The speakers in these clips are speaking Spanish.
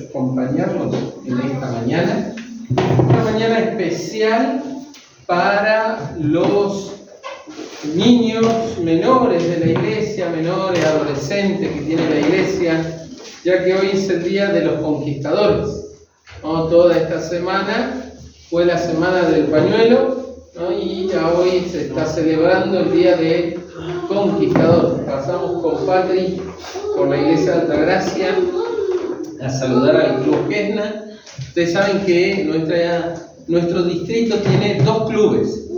acompañarnos en esta mañana. Una mañana especial para los niños menores de la iglesia, menores, adolescentes que tiene la iglesia, ya que hoy es el Día de los Conquistadores, ¿no? Toda esta semana fue la Semana del Pañuelo, ¿no? Y ya hoy se está celebrando el Día del Conquistador. Pasamos con Patri por la iglesia de Altagracia a saludar al Club Gesna. Ustedes saben que nuestro distrito tiene dos clubes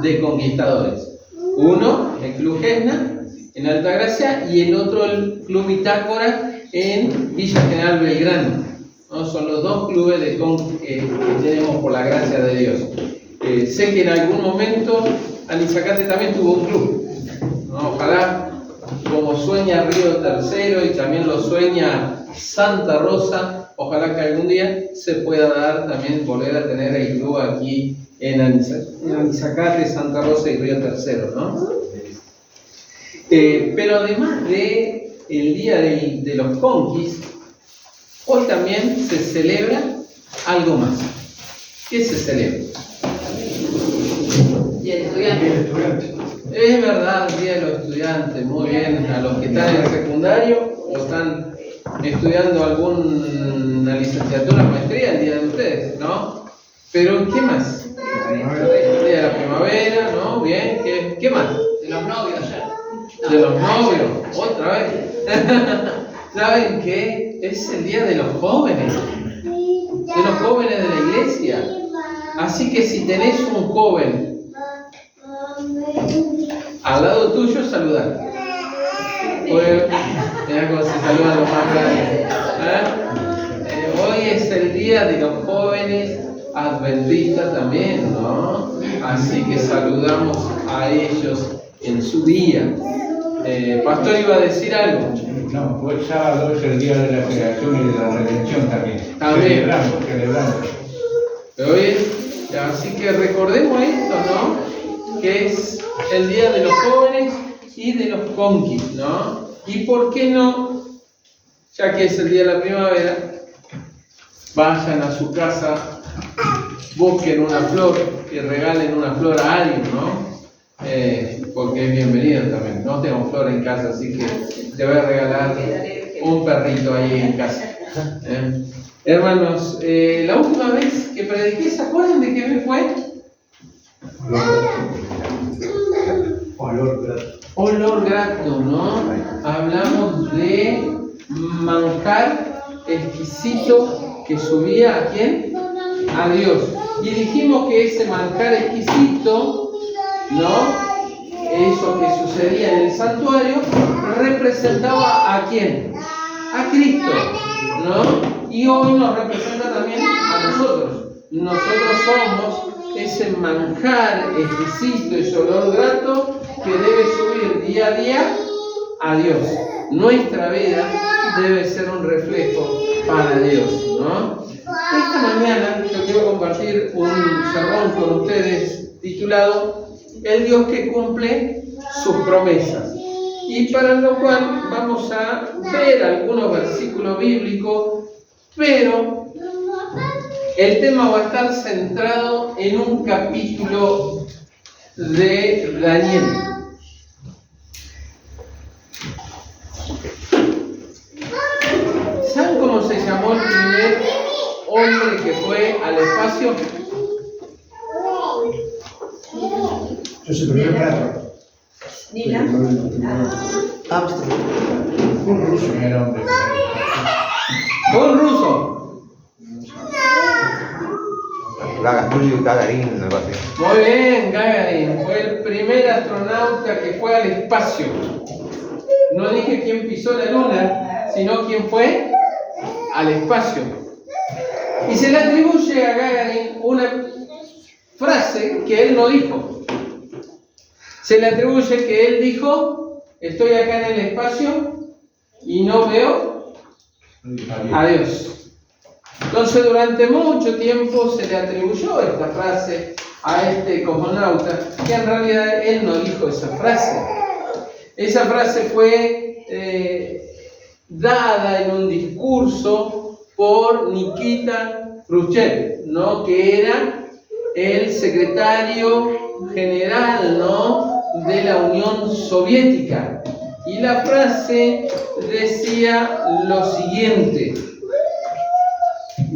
de conquistadores. Uno, el Club Gesna, en Altagracia, y el otro, el Club Bitácora, en Villa General Belgrano, ¿no? Son los dos clubes que tenemos por la gracia de Dios. Sé que en algún momento Anizacate también tuvo un club, ¿no? Ojalá, como sueña Río Tercero y también lo sueña Santa Rosa, ojalá que algún día se pueda dar también volver a tener el club aquí en Anizacate, Santa Rosa y Río Tercero, ¿no? Pero además de el Día de los Conquis, hoy también se celebra algo más. ¿Qué se celebra? Día del Estudiante. Es verdad, el Día de los Estudiantes. Muy bien, a los que están en el secundario o están estudiando alguna licenciatura, maestría, el día de ustedes, ¿no? Pero, ¿qué más? El Día de la Primavera, ¿no? Bien, ¿qué más? De los novios ya. De los novios, otra vez. ¿Saben qué? Es el Día de los jóvenes. De los jóvenes de la iglesia. Así que si tenés un joven al lado tuyo, saludar. Mira cómo se saludan los más grandes. Hoy es el Día de los jóvenes adventistas también, ¿no? Así que saludamos a ellos en su día. Pastor iba a decir algo. No, pues el sábado es el Día de la Creación y de la Redención también. Celebrando. Así que recordemos esto, ¿no? Que es el Día de los jóvenes y de los conquis, ¿no? Y por qué no, ya que es el Día de la Primavera, vayan a su casa, busquen una flor y regalen una flor a alguien, ¿no? Porque es bienvenido también. No tengo flor en casa, así que te voy a regalar un perrito ahí en casa. Hermanos, la última vez que prediqué, ¿se acuerdan de qué me fue? Olor grato, ¿no? Hablamos de manjar exquisito que subía ¿a quién? A Dios. Y dijimos que ese manjar exquisito, ¿no? Eso que sucedía en el santuario, representaba ¿a quién? A Cristo, ¿no? Y hoy nos representa también a nosotros. Nosotros somos ese manjar exquisito, ese olor grato que debe subir día a día a Dios. Nuestra vida debe ser un reflejo para Dios, ¿no? Esta mañana yo quiero compartir un sermón con ustedes titulado El Dios que cumple sus promesas. Y para lo cual vamos a ver algunos versículos bíblicos, pero el tema va a estar centrado en un capítulo de Daniel. ¿Saben cómo se llamó el primer hombre que fue al espacio? Yo soy el primer perro. Nila. Un ruso era hombre. Un ruso. Gagarin, algo así. Muy bien, Gagarin. Fue el primer astronauta que fue al espacio. No dije quién pisó la luna, sino quién fue al espacio. Y se le atribuye a Gagarin una frase que él no dijo. Se le atribuye que él dijo: estoy acá en el espacio y no veo a Dios. Entonces, durante mucho tiempo se le atribuyó esta frase a este cosmonauta, que en realidad él no dijo esa frase. Esa frase fue dada en un discurso por Nikita Khrushchev, ¿no? Que era el secretario general, ¿no?, de la Unión Soviética. Y la frase decía lo siguiente: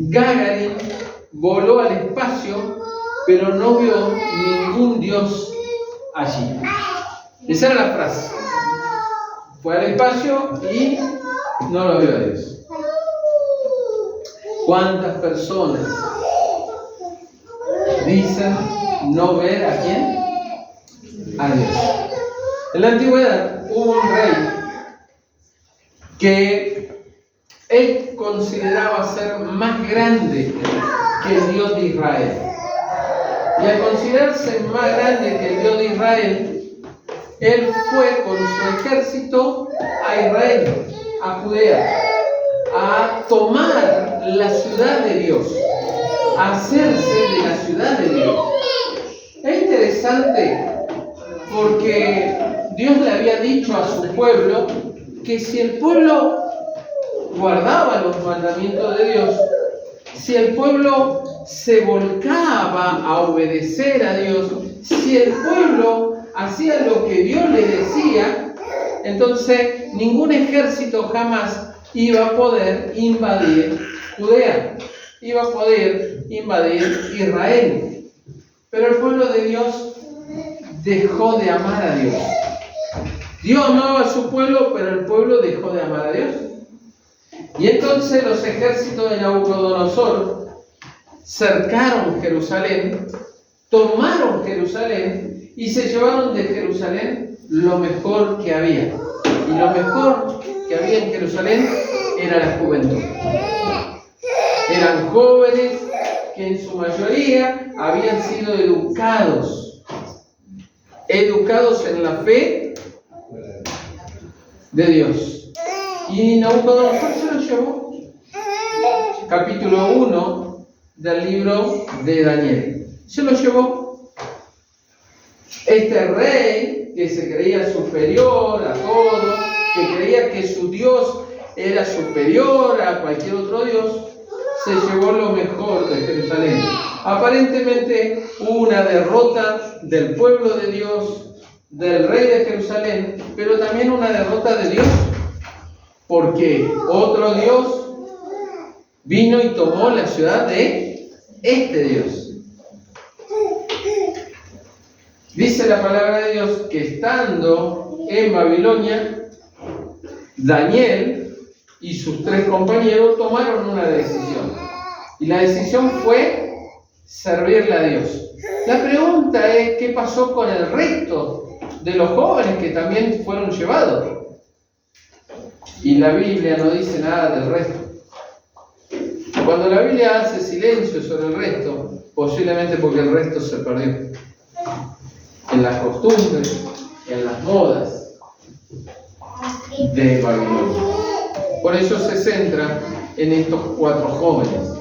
Gagarin voló al espacio, pero no vio ningún dios allí. Esa era la frase. Fue al espacio y no lo vio a Dios. ¿Cuántas personas dicen no ver a quién? A Dios. En la antigüedad hubo un rey que él consideraba ser más grande que el Dios de Israel. Y al considerarse más grande que el Dios de Israel, él fue con su ejército a Israel, a Judea, a tomar la ciudad de Dios, a hacerse de la ciudad de Dios. Es interesante porque Dios le había dicho a su pueblo que si el pueblo guardaba los mandamientos de Dios, si el pueblo se volcaba a obedecer a Dios, si el pueblo hacía lo que Dios le decía, entonces ningún ejército jamás iba a poder invadir Judea, iba a poder invadir Israel. Pero el pueblo de Dios dejó de amar a Dios. Dios amaba a su pueblo, pero el pueblo dejó de amar a Dios. Y entonces los ejércitos de Nabucodonosor cercaron Jerusalén, tomaron Jerusalén y se llevaron de Jerusalén lo mejor que había. Y lo mejor que había en Jerusalén era la juventud. Eran jóvenes que en su mayoría habían sido educados en la fe de Dios. Y Nabucodonosor se lo llevó. Capítulo 1 del libro de Daniel. Se lo llevó. Este rey que se creía superior a todo, que creía que su Dios era superior a cualquier otro Dios, se llevó lo mejor de Jerusalén. Aparentemente hubo una derrota del pueblo de Dios, del rey de Jerusalén, pero también una derrota de Dios, porque otro Dios vino y tomó la ciudad de este Dios. Dice la palabra de Dios que estando en Babilonia, Daniel y sus 3 compañeros tomaron una decisión. Y la decisión fue servirle a Dios. La pregunta es, ¿qué pasó con el resto de los jóvenes que también fueron llevados? Y la Biblia no dice nada del resto. Cuando la Biblia hace silencio sobre el resto, posiblemente porque el resto se perdió. En las costumbres, en las modas de Babilonia. Por eso se centra en estos 4 jóvenes.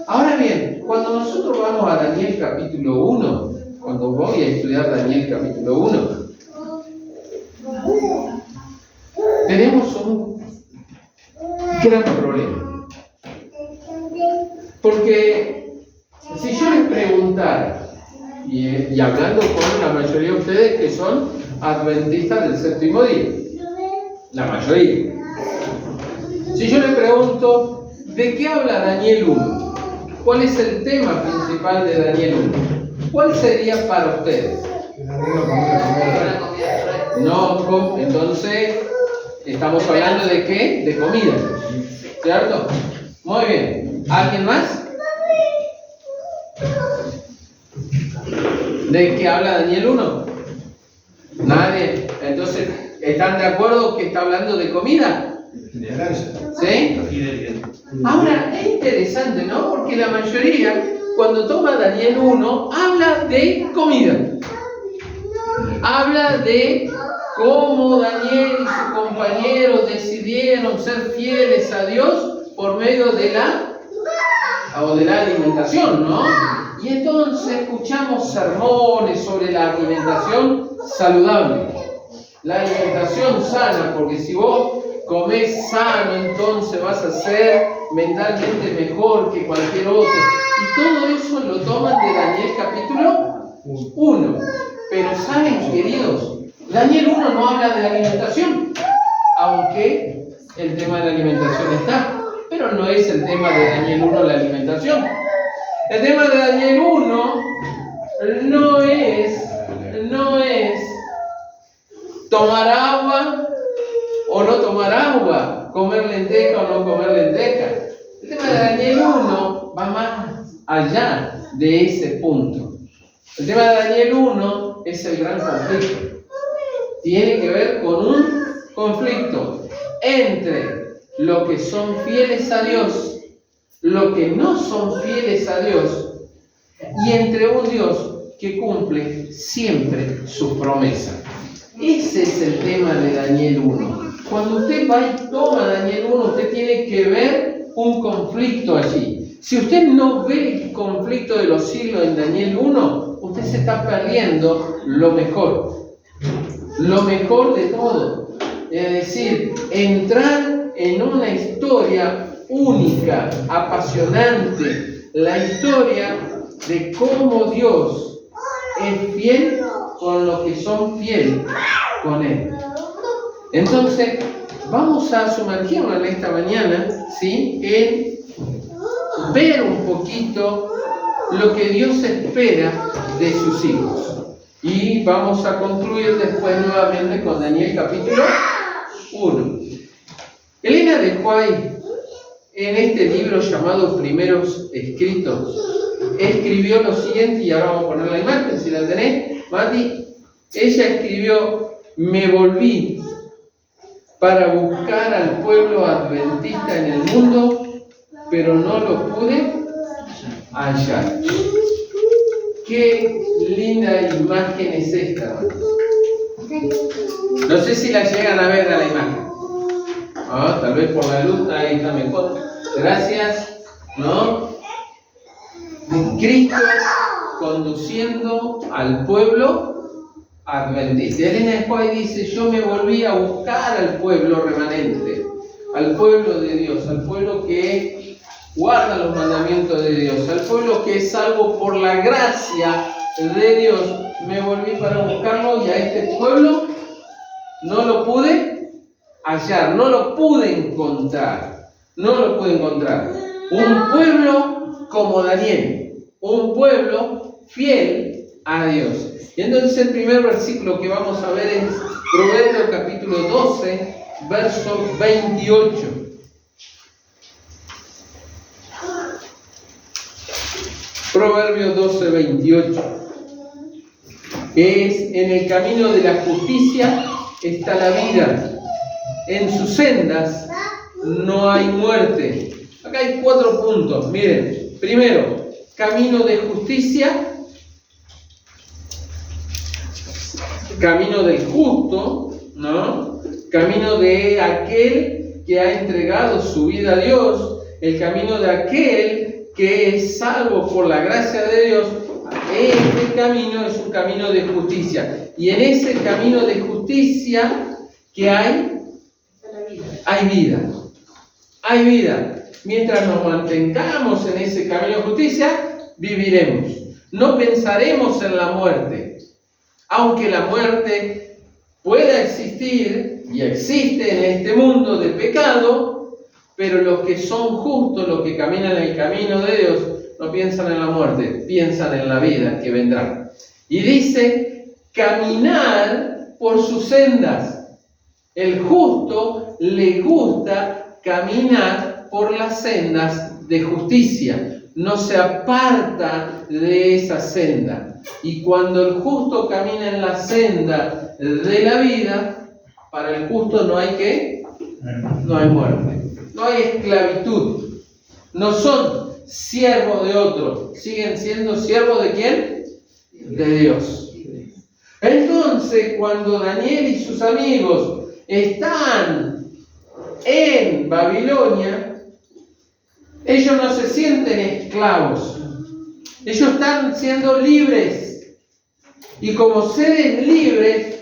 Ahora bien, cuando nosotros vamos a Daniel capítulo 1, cuando voy a estudiar Daniel capítulo 1, tenemos un gran problema. Porque si yo les preguntara, y hablando con la mayoría de ustedes que son adventistas del séptimo día, la mayoría, si yo les pregunto, ¿de qué habla Daniel 1? ¿Cuál es el tema principal de Daniel 1? ¿Cuál sería para ustedes? No, entonces estamos hablando de qué? De comida, ¿cierto? Muy bien. ¿Alguien más? ¿De qué habla Daniel 1? Nadie. Entonces, ¿están de acuerdo que está hablando de comida? ¿Sí? Ahora, es interesante, ¿no? Porque la mayoría, cuando toma Daniel 1, habla de comida. Habla de cómo Daniel y sus compañeros decidieron ser fieles a Dios por medio de la alimentación, ¿no? Y entonces escuchamos sermones sobre la alimentación saludable, la alimentación sana, porque si vos comés sano, entonces vas a ser mentalmente mejor que cualquier otro. Y todo eso lo toman de Daniel capítulo 1. Pero saben, queridos, Daniel 1 no habla de la alimentación, aunque el tema de la alimentación está, pero no es el tema de Daniel 1 la alimentación. El tema de Daniel 1 no es tomar agua o no tomar agua, comer lenteja o no comer lenteja. El tema de Daniel 1 va más allá de ese punto. El tema de Daniel 1 es el gran conflicto. Tiene que ver con un conflicto entre los que son fieles a Dios, los que no son fieles a Dios, y entre un Dios que cumple siempre sus promesas. Ese es el tema de Daniel 1. Cuando usted va y toma Daniel 1, usted tiene que ver un conflicto allí. Si usted no ve el conflicto de los siglos en Daniel 1, usted se está perdiendo lo mejor de todo. Es decir, entrar en una historia única, apasionante, la historia de cómo Dios es fiel con los que son fieles con Él. Entonces, vamos a sumergirnos en esta mañana, ¿sí?, en ver un poquito lo que Dios espera de sus hijos. Y vamos a concluir después nuevamente con Daniel capítulo 1. Elena de White, en este libro llamado Primeros Escritos, escribió lo siguiente, y ahora vamos a poner la imagen, si la tenés, Mati. Ella escribió: me volví para buscar al pueblo adventista en el mundo, pero no lo pude hallar. Qué linda imagen es esta. No sé si la llegan a ver a la imagen. Tal vez por la luz, ahí está mejor. Gracias. ¿No? Cristo conduciendo al pueblo adventista. Elena de White dice: yo me volví a buscar al pueblo remanente, al pueblo de Dios, al pueblo que guarda los mandamientos de Dios, al pueblo que es salvo por la gracia de Dios. Me volví para buscarlo, y a este pueblo no lo pude hallar, no lo pude encontrar. Un pueblo como Daniel, un pueblo fiel a Dios. Y entonces el primer versículo que vamos a ver es Proverbios capítulo 12, verso 28. Proverbios 12, 28. Es: en el camino de la justicia está la vida, en sus sendas no hay muerte. Acá hay 4 puntos, miren. Primero, camino de justicia, camino del justo, ¿no? Camino de aquel que ha entregado su vida a Dios, el camino de aquel que es salvo por la gracia de Dios. Este camino es un camino de justicia. Y en ese camino de justicia, ¿qué hay? Hay vida. Hay vida. Mientras nos mantengamos en ese camino de justicia, viviremos. No pensaremos en la muerte. Aunque la muerte pueda existir y existe en este mundo de pecado, pero los que son justos, los que caminan en el camino de Dios, no piensan en la muerte, piensan en la vida que vendrá. Y dice: caminar por sus sendas. El justo le gusta caminar por las sendas de justicia, no se aparta de esa senda. Y cuando el justo camina en la senda de la vida, para el justo no hay ¿qué? No hay muerte, no hay esclavitud, no son siervos de otro, siguen siendo siervos ¿de quién? De Dios. Entonces, cuando Daniel y sus amigos están en Babilonia, ellos no se sienten esclavos, ellos están siendo libres, y como seres libres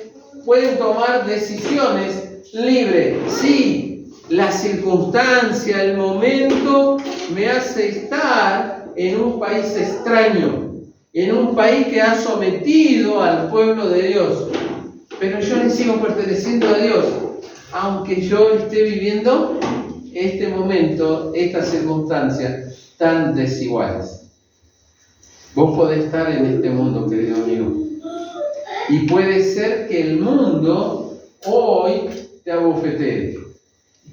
pueden tomar decisiones libres. Sí, la circunstancia, el momento me hace estar en un país extraño, en un país que ha sometido al pueblo de Dios. Pero yo le sigo perteneciendo a Dios, aunque yo esté viviendo este momento, estas circunstancias tan desiguales. Vos podés estar en este mundo, querido amigo, y puede ser que el mundo hoy te abofetee,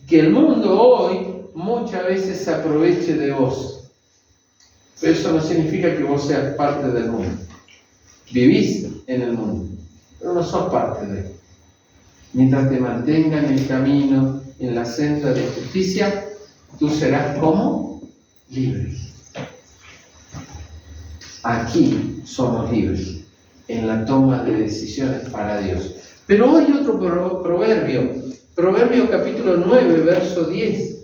que el mundo hoy muchas veces se aproveche de vos. Pero eso no significa que vos seas parte del mundo. Vivís en el mundo, pero no sos parte de él. Mientras te mantengan en el camino, en la senda de justicia, tú serás como libre. Aquí somos libres en la toma de decisiones para Dios. Pero hay otro Proverbio capítulo 9, verso 10,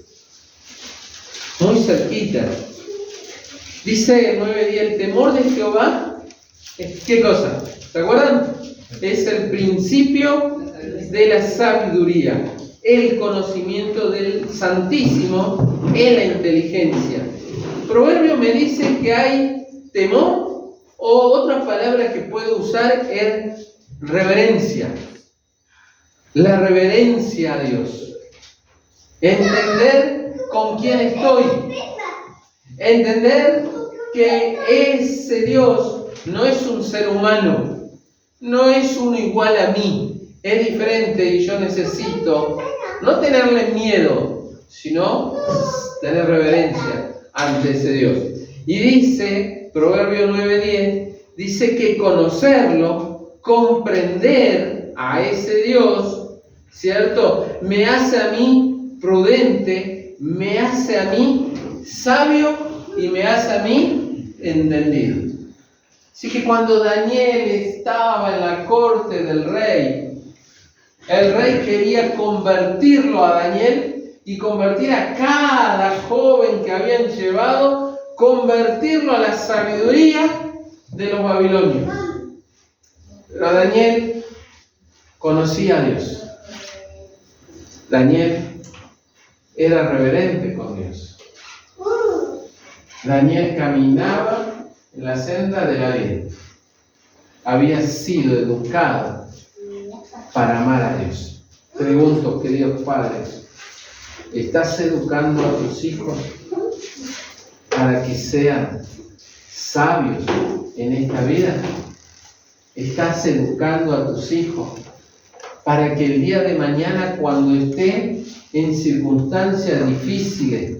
muy cerquita. Dice el 9:10, el temor de Jehová, ¿qué cosa? ¿Se acuerdan? Es el principio de la sabiduría, el conocimiento del Santísimo es la inteligencia. Proverbio me dice que hay temor, o otra palabra que puedo usar es reverencia. La reverencia a Dios. Entender con quién estoy. Entender que ese Dios no es un ser humano, no es uno igual a mí, es diferente y yo necesito no tenerle miedo, sino tener reverencia ante ese Dios. Y dice, Proverbio 9:10, dice que conocerlo, comprender a ese Dios, ¿cierto? Me hace a mí prudente, me hace a mí sabio y me hace a mí entendido. Así que cuando Daniel estaba en la corte del rey, el rey quería convertirlo a Daniel y convertir a cada joven que habían llevado, convertirlo a la sabiduría de los babilonios. Pero Daniel conocía a Dios. Daniel era reverente con Dios. Daniel caminaba en la senda de la vida. Había sido educado para amar a Dios. Pregunto, queridos padres, ¿estás educando a tus hijos para que sean sabios en esta vida? ¿Estás educando a tus hijos para que el día de mañana, cuando estén en circunstancias difíciles,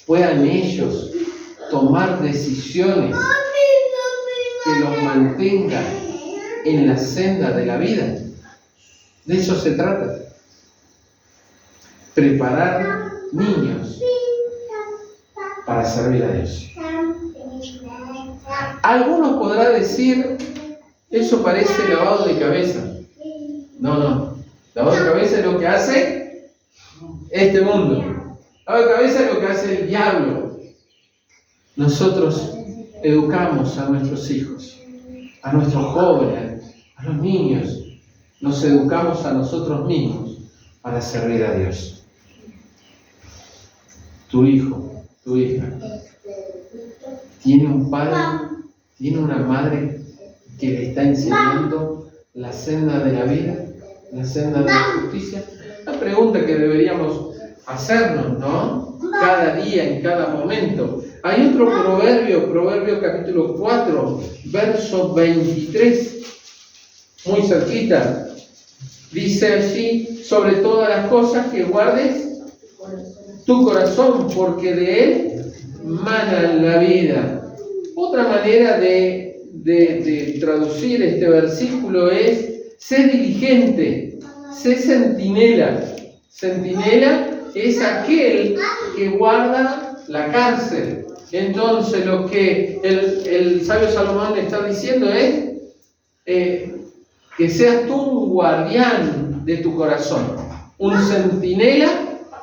puedan ellos tomar decisiones que los mantengan en la senda de la vida? De eso se trata. Preparar niños para servir a Dios. Algunos podrán decir, eso parece lavado de cabeza. No. Lavado de cabeza es lo que hace este mundo. Lavado de cabeza es lo que hace el diablo. Nosotros educamos a nuestros hijos, a nuestros jóvenes, a los niños. Nos educamos a nosotros mismos para servir a Dios. Tu hijo, tu hija, tiene un padre, tiene una madre que le está enseñando la senda de la vida, la senda de la justicia. La pregunta que deberíamos hacernos, ¿no? Cada día, en cada momento. Hay otro Proverbio capítulo 4, verso 23, muy cerquita. Dice allí, sobre todas las cosas que guardes tu corazón, porque de él mana la vida. Otra manera de traducir este versículo es: sé diligente, sé centinela. Centinela es aquel que guarda la cárcel. Entonces lo que el sabio Salomón está diciendo es que seas tú un guardián de tu corazón, un centinela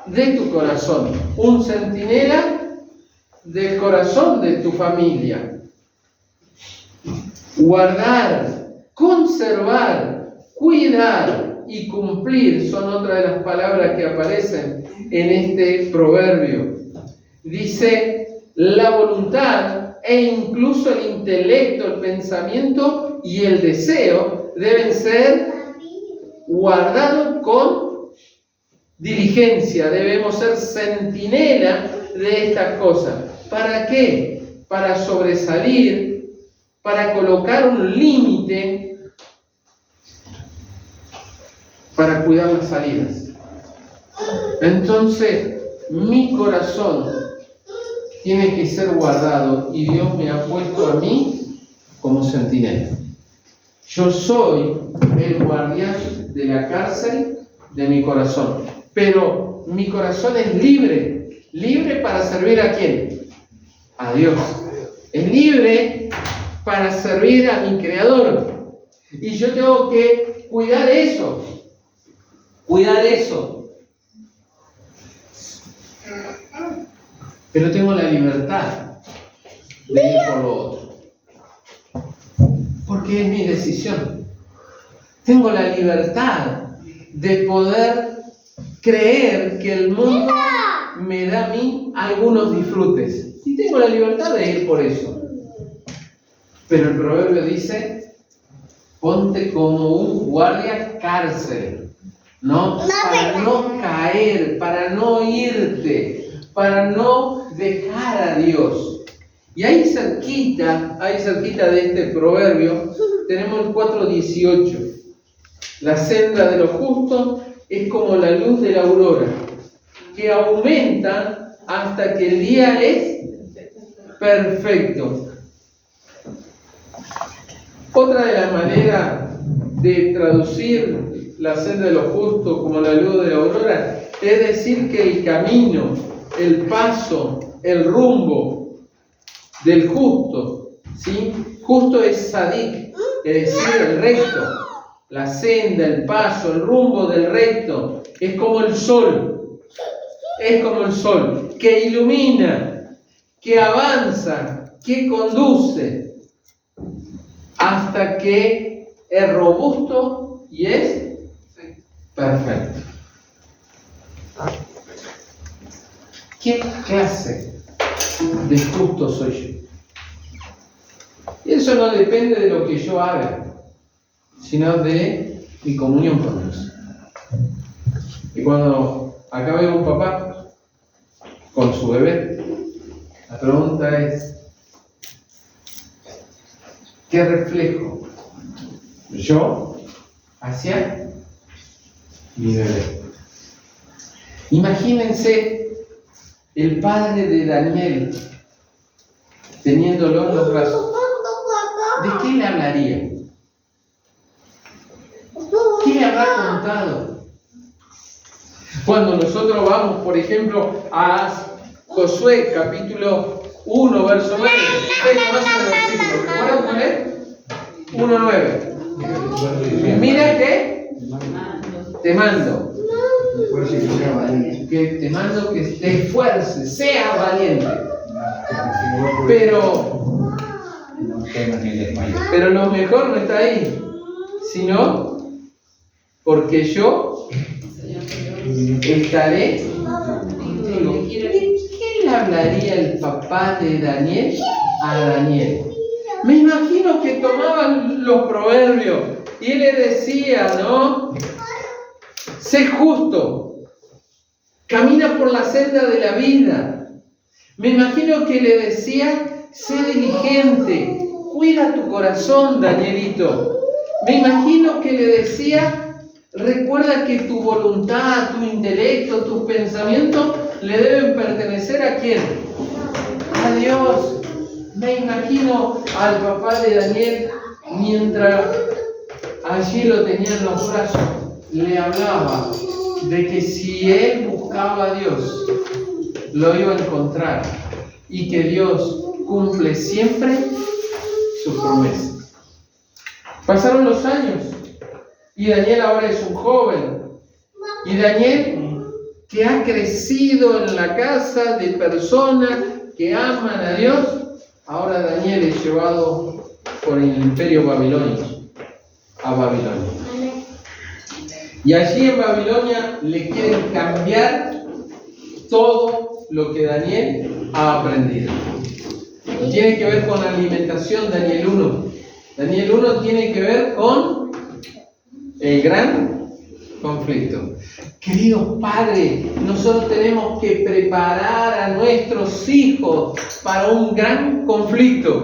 de tu corazón, un centinela del corazón de tu familia. Guardar, conservar, cuidar y cumplir son otra de las palabras que aparecen en este proverbio. Dice, la voluntad e incluso el intelecto, el pensamiento y el deseo deben ser guardados con diligencia. Debemos ser centinela de estas cosas. ¿Para qué? Para sobresalir, para colocar un límite, para cuidar las salidas. Entonces, mi corazón tiene que ser guardado y Dios me ha puesto a mí como centinela. Yo soy el guardián de la cárcel de mi corazón, pero mi corazón es libre. ¿Libre para servir a quién? A Dios. Es libre para servir a mi Creador. Y yo tengo que cuidar eso. Cuidar eso. Pero tengo la libertad de ir por lo otro. Porque es mi decisión. Tengo la libertad de poder creer que el mundo me da a mí algunos disfrutes. Y tengo la libertad de ir por eso. Pero el proverbio dice, ponte como un guardia cárcel, ¿no? Para no caer, para no irte, para no dejar a Dios. Y ahí cerquita de este proverbio, tenemos el 4:18. La senda de los justos es como la luz de la aurora, que aumenta hasta que el día es perfecto. Otra de las maneras de traducir la senda de los justos como la luz de la aurora es decir que el camino, el paso, el rumbo del justo, ¿sí? Justo es sadik, es decir, el recto. La senda, el paso, el rumbo del recto es como el sol. Es como el sol que ilumina, que avanza, que conduce hasta que es robusto y es perfecto. ¿Qué clase de justo soy yo? Y eso no depende de lo que yo haga, sino de mi comunión con Dios. Y cuando acá veo un papá con su bebé, la pregunta es, ¿qué reflejo yo hacia mi bebé? Imagínense el padre de Daniel teniéndolo en los brazos. ¿De qué le hablaría? ¿Qué le habrá contado? Cuando nosotros vamos, por ejemplo, a Josué, capítulo 1, verso 9. ¿Ustedes conocen el versículo? ¿Recuerdan cuál es? 1:9. Mira que te mando. Que te mando que te esfuerces, sea valiente. Pero lo mejor no está ahí, sino porque yo estaré contigo. ¿Qué le hablaría el papá de Daniel a Daniel? Me imagino que tomaban los proverbios y él le decía, ¿no? Sé justo, camina por la senda de la vida. Me imagino que le decía, sé diligente, cuida tu corazón, Danielito. Me imagino que le decía, recuerda que tu voluntad, tu intelecto, tus pensamientos le deben pertenecer ¿a quién? A Dios. Me imagino al papá de Daniel mientras allí lo tenía en los brazos, le hablaba de que si él buscaba a Dios, lo iba a encontrar y que Dios cumple siempre sus promesas. Pasaron los años y Daniel ahora es un joven. Y Daniel, que ha crecido en la casa de personas que aman a Dios, ahora Daniel es llevado por el imperio babilónico a Babilonia. Y allí en Babilonia le quieren cambiar todo lo que Daniel ha aprendido. Y tiene que ver con la alimentación, Daniel 1. Daniel 1 tiene que ver con el gran conflicto. Queridos padres, nosotros tenemos que preparar a nuestros hijos para un gran conflicto.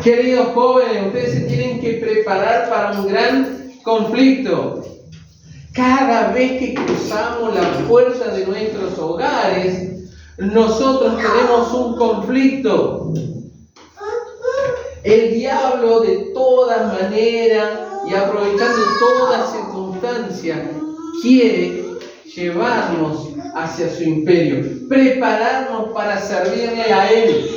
Queridos jóvenes, ustedes se tienen que preparar para un gran conflicto. Cada vez que cruzamos la puerta de nuestros hogares, nosotros tenemos un conflicto. El diablo de todas maneras y aprovechando toda circunstancia quiere llevarnos hacia su imperio, prepararnos para servirle a él.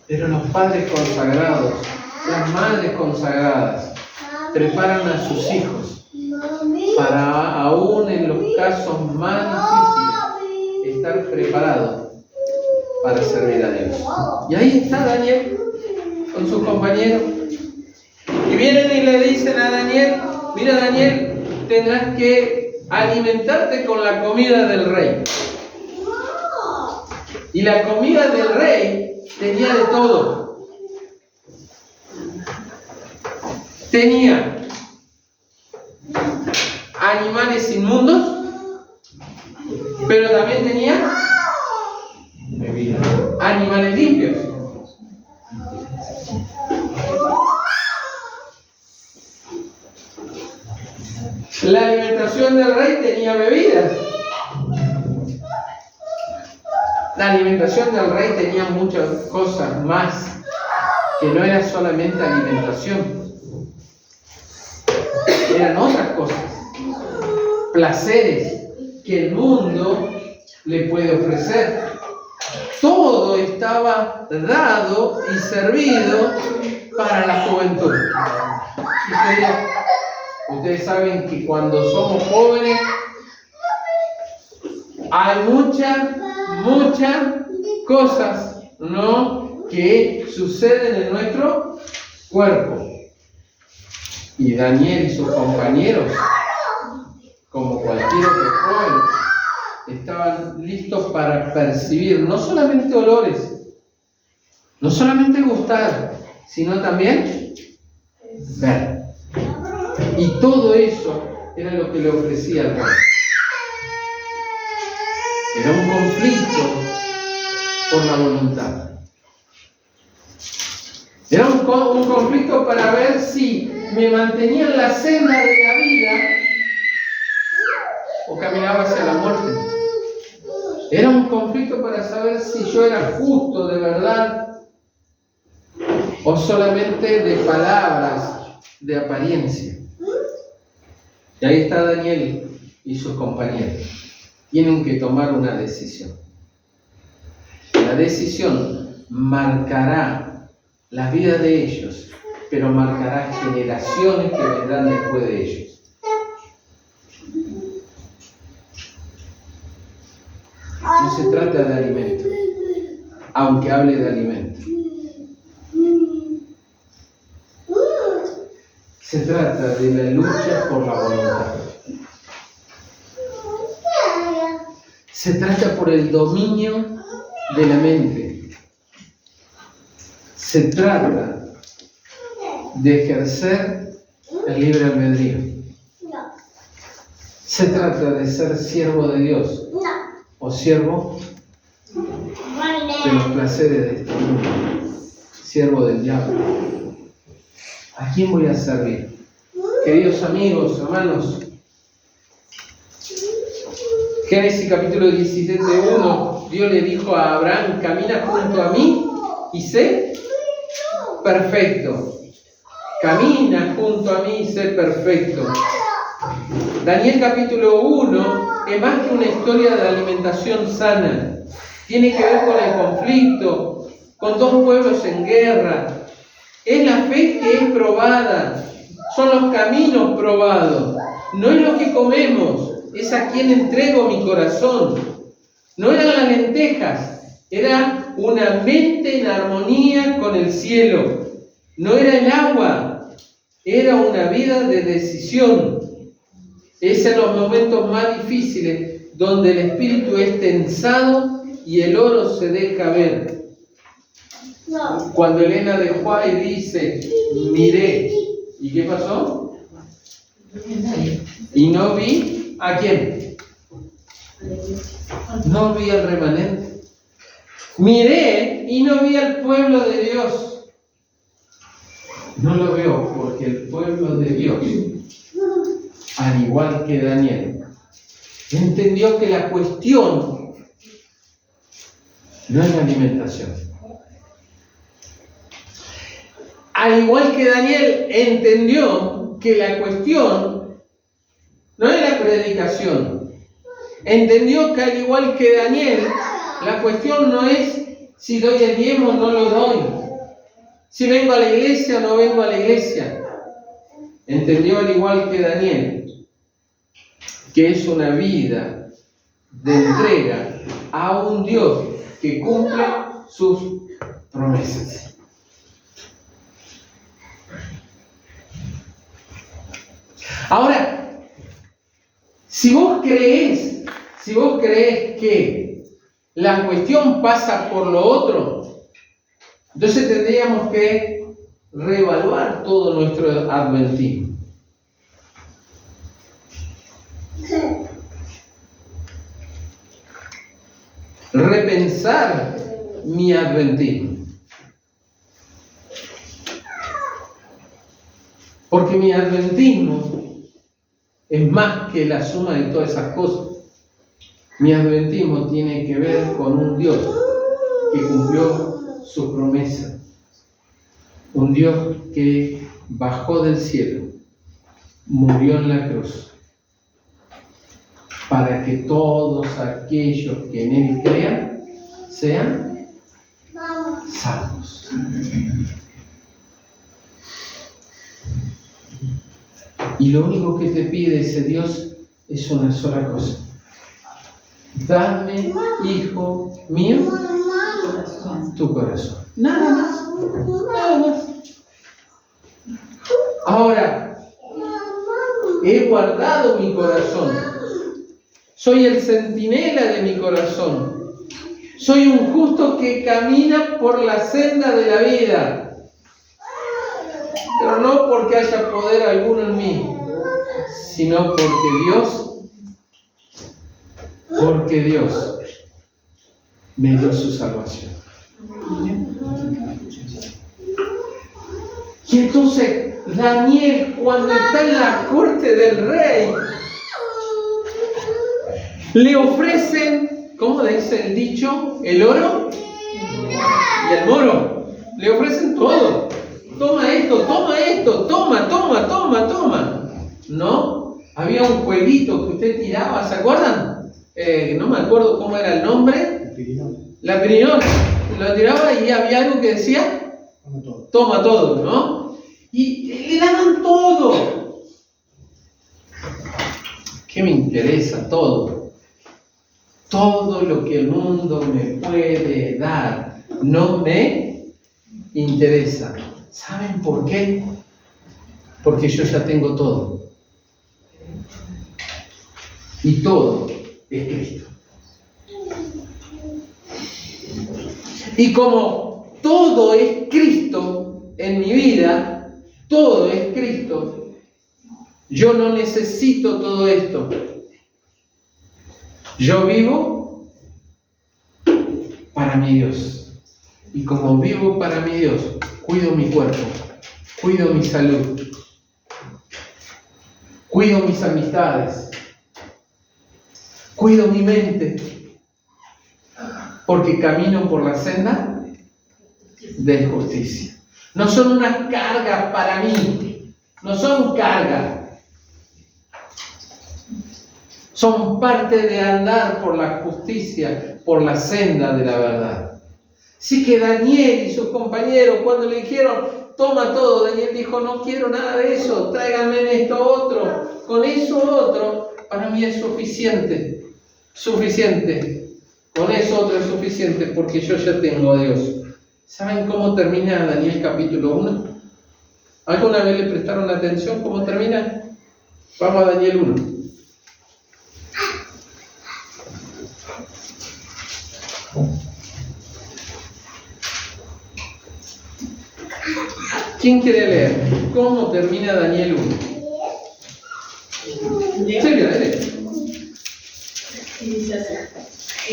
Pero los padres consagrados, las madres consagradas, preparan a sus hijos para, aún en los casos más difíciles, estar preparados para servir a Dios. Y ahí está Daniel con sus compañeros. Y vienen y le dicen a Daniel: mira, Daniel, tendrás que alimentarte con la comida del rey. Y la comida del rey tenía de todo. Tenía animales inmundos, pero también tenía animales limpios. La alimentación del rey tenía bebidas. La alimentación del rey tenía muchas cosas más, que no era solamente alimentación. Eran otras cosas, placeres que el mundo le puede ofrecer. Todo estaba dado y servido para la juventud. Ustedes saben que cuando somos jóvenes hay muchas cosas, ¿no?, que suceden en nuestro cuerpo. Y Daniel y sus compañeros, como cualquier otro joven, estaban listos para percibir no solamente olores, no solamente gustar, sino también ver. Y todo eso era lo que le ofrecía el rey. Era un conflicto por la voluntad. Era un conflicto para ver si me mantenía en la senda de la vida o caminaba hacia la muerte. Era un conflicto para saber si yo era justo de verdad o solamente de palabras, de apariencia. Y ahí está Daniel y sus compañeros. Tienen que tomar una decisión. La decisión marcará la vida de ellos, pero marcará generaciones que vendrán después de ellos. No se trata de alimento, aunque hable de alimento. Se trata de la lucha por la voluntad. Se trata por el dominio de la mente. Se trata de ejercer el libre albedrío. Se trata de ser siervo de Dios o siervo de los placeres de este mundo, siervo del diablo. ¿A quién voy a servir? Queridos amigos, hermanos, Génesis capítulo 17:1, Dios le dijo a Abraham: camina junto a mí y sé perfecto. Camina junto a mí y sé perfecto. Daniel capítulo 1 es más que una historia de alimentación sana. Tiene que ver con el conflicto, con dos pueblos en guerra. Es la fe que es probada. Son los caminos probados. No es lo que comemos, es a quien entrego mi corazón. No eran las lentejas, era una mente en armonía con el cielo. No era el agua, Era una vida de decisión. Es en los momentos más difíciles donde el espíritu es tensado y el oro se deja ver. Cuando Elena dejó ahí dice, miré. ¿Y qué pasó? Y no vi ¿a quién? No vi al remanente. Miré y no vi al pueblo de Dios. No lo veo porque el pueblo de Dios, al igual que Daniel, entendió que la cuestión no es la alimentación. Al igual que Daniel entendió que la cuestión no es la predicación. Entendió que al igual que Daniel, la cuestión no es si doy el diezmo o no lo doy. Si vengo a la iglesia o no vengo a la iglesia. Entendió al igual que Daniel que es una vida de entrega a un Dios que cumple sus promesas. Ahora, si vos creés que la cuestión pasa por lo otro, entonces tendríamos que reevaluar todo nuestro adventismo. Repensar mi adventismo. Porque mi adventismo es más que la suma de todas esas cosas. Mi adventismo tiene que ver con un Dios que cumplió su promesa. Un Dios que bajó del cielo, murió en la cruz, para que todos aquellos que en Él crean sean salvos. Y lo único que te pide ese Dios es una sola cosa. Dame, hijo mío, tu corazón. Nada más. Nada más. Ahora, he guardado mi corazón. Soy el centinela de mi corazón. Soy un justo que camina por la senda de la vida. Pero no porque haya poder alguno en mí, sino porque Dios me dio su salvación. Y entonces Daniel, cuando está en la corte del rey, le ofrecen, ¿cómo dice el dicho? El oro y el moro. Le ofrecen todo. Toma esto, toma. ¿No? Había un jueguito que usted tiraba, ¿se acuerdan? No me acuerdo cómo era el nombre. La pirinola. Lo tiraba y había algo que decía, toma todo, ¿no? Y le daban todo. ¿Qué me interesa? Todo. Todo lo que el mundo me puede dar no me interesa. ¿Saben por qué? Porque yo ya tengo todo. Y todo es Cristo. Y como todo es Cristo en mi vida, todo es Cristo, yo no necesito todo esto. Yo vivo para mi Dios. Y como vivo para mi Dios, cuido mi cuerpo, cuido mi salud, cuido mis amistades, cuido mi mente, porque camino por la senda de justicia. No son una carga para mí, no son carga. Son parte de andar por la justicia, por la senda de la verdad. Así que Daniel y sus compañeros, cuando le dijeron, toma todo, Daniel dijo, no quiero nada de eso, tráiganme esto otro, con eso otro, para mí es suficiente, con eso otro es suficiente, porque yo ya tengo a Dios. ¿Saben cómo termina Daniel capítulo 1? ¿Alguna vez le prestaron atención cómo termina? Vamos a Daniel 1. ¿Quién quiere leer? ¿Cómo termina Daniel 1? Silvia, dale. Y dice así: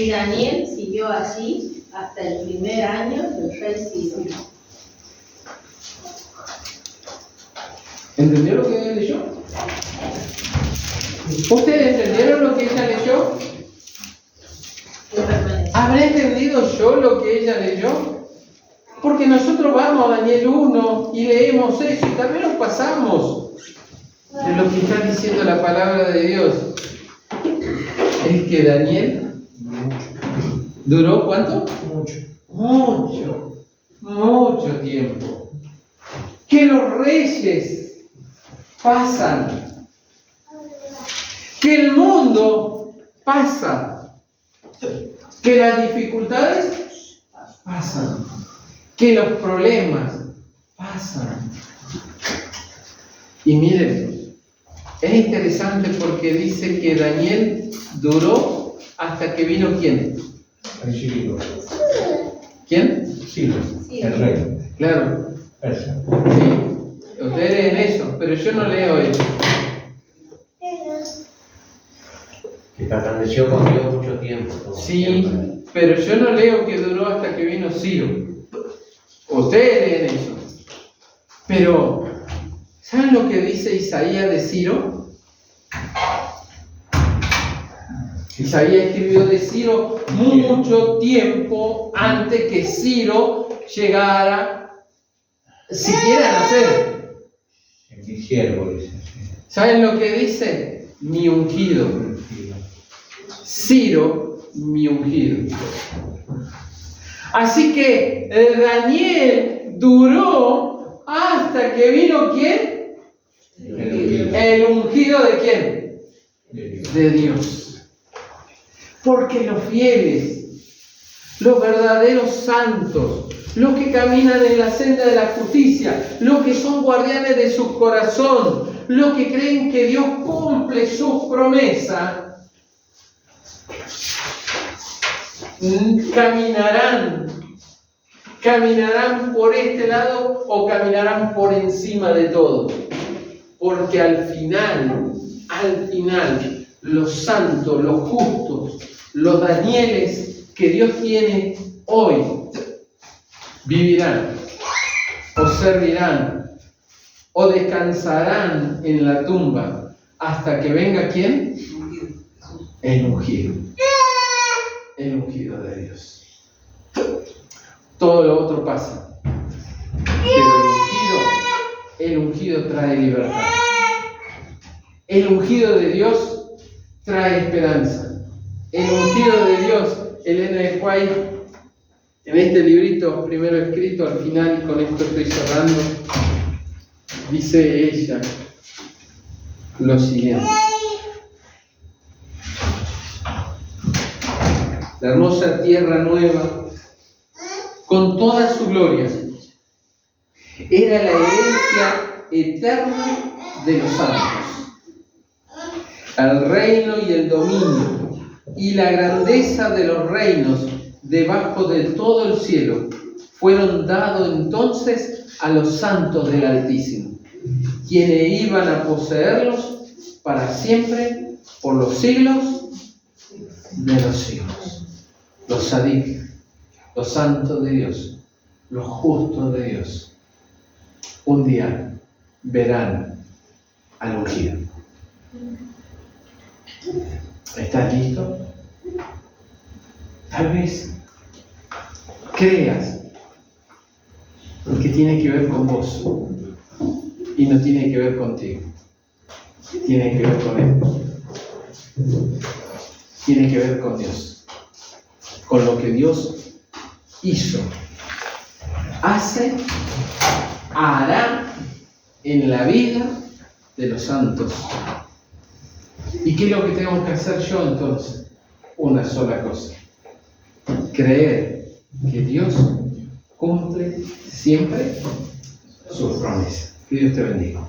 y Daniel siguió allí hasta el primer año del rey Ciro. ¿Entendió lo que ella leyó? ¿Ustedes entendieron lo que ella leyó? ¿Habré entendido yo lo que ella leyó? Porque nosotros vamos a Daniel 1 y leemos eso y también nos pasamos de lo que está diciendo la palabra de Dios. Es que Daniel duró ¿cuánto? Mucho tiempo. Que los reyes pasan, que el mundo pasa, que las dificultades pasan, que los problemas pasan. Y miren, es interesante porque dice que Daniel duró hasta que vino ¿quién? El Ciro. ¿Quién? Ciro, el rey. Claro. Persa. Sí, ustedes leen eso, pero yo no leo eso. Que permaneció con Dios mucho tiempo. Sí, pero yo no leo que duró hasta que vino Ciro. Ustedes leen eso. Pero, ¿saben lo que dice Isaías de Ciro? Isaías escribió de Ciro mucho tiempo antes que Ciro llegara siquiera a nacer. Mi siervo, dice. ¿Saben lo que dice? Mi ungido. Ciro, mi ungido. Así que Daniel duró hasta que vino ¿quién? El ungido de quién? De Dios. Porque los fieles, los verdaderos santos, los que caminan en la senda de la justicia, los que son guardianes de su corazón, los que creen que Dios cumple sus promesas, caminarán por este lado o caminarán por encima de todo. Porque al final, los santos, los justos, los Danieles que Dios tiene hoy, vivirán, o servirán, o descansarán en la tumba hasta que venga ¿quién? El ungido. El ungido de Dios. Todo lo otro pasa. Pero el ungido trae libertad. El ungido de Dios trae esperanza. El ungido de Dios, Elena de White, en este librito primero escrito, al final, y con esto estoy cerrando, dice ella lo siguiente. La hermosa tierra nueva, con toda su gloria, era la herencia eterna de los santos. El reino y el dominio y la grandeza de los reinos debajo de todo el cielo fueron dados entonces a los santos del Altísimo, quienes iban a poseerlos para siempre por los siglos de los siglos. Los sadik, los santos de Dios, los justos de Dios, un día verán al ungido. ¿Estás listo? Tal vez creas que tiene que ver con vos y no tiene que ver contigo. Tiene que ver con Él. Tiene que ver con Dios. Con lo que Dios hizo, hace, hará en la vida de los santos. ¿Y qué es lo que tengo que hacer yo entonces? Una sola cosa: creer que Dios cumple siempre sus promesas. Que Dios te bendiga.